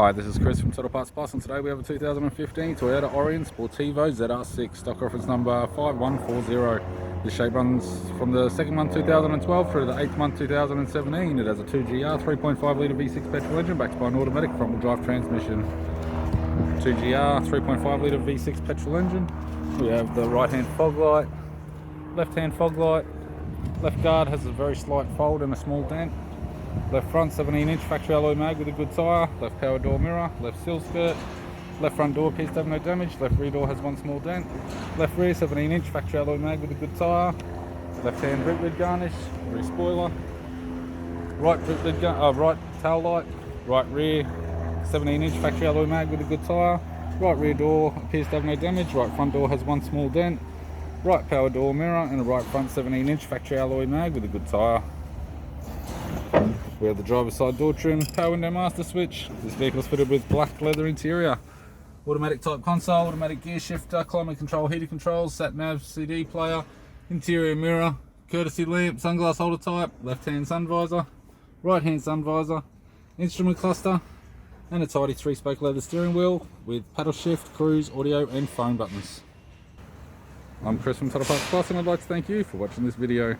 Hi, this is Chris from Toyota Parts Plus, and today we have a 2015 Toyota Aurion Sportivo XR6, stock reference number 5140. This shape runs from the second month 2012 through to the 8th month 2017. It has a 2GR 3.5 litre V6 petrol engine backed by an automatic front wheel drive transmission. 2GR 3.5 litre V6 petrol engine. We have the right hand fog light, left hand fog light, left guard has a very slight fold and a small dent. Left front 17-inch factory alloy mag with a good tyre, left power door mirror, left sill skirt, left front door appears to have no damage, left rear door has one small dent, left rear 17-inch factory alloy mag with a good tyre, left hand brake lid garnish, rear spoiler, right brake lid right tail light, right rear 17-inch factory alloy mag with a good tyre, right rear door appears to have no damage, right front door has one small dent, right power door mirror and a right front 17-inch factory alloy mag with a good tyre. We have the driver's side door trim, power window master switch. This vehicle is fitted with black leather interior, automatic type console, automatic gear shifter, climate control, heater controls, sat nav, CD player, interior mirror, courtesy lamp, sunglass holder type, left hand sun visor, right hand sun visor, instrument cluster, and a tidy 3-spoke leather steering wheel with paddle shift, cruise, audio and phone buttons. I'm Chris from Toyota Parts Plus, and I'd like to thank you for watching this video.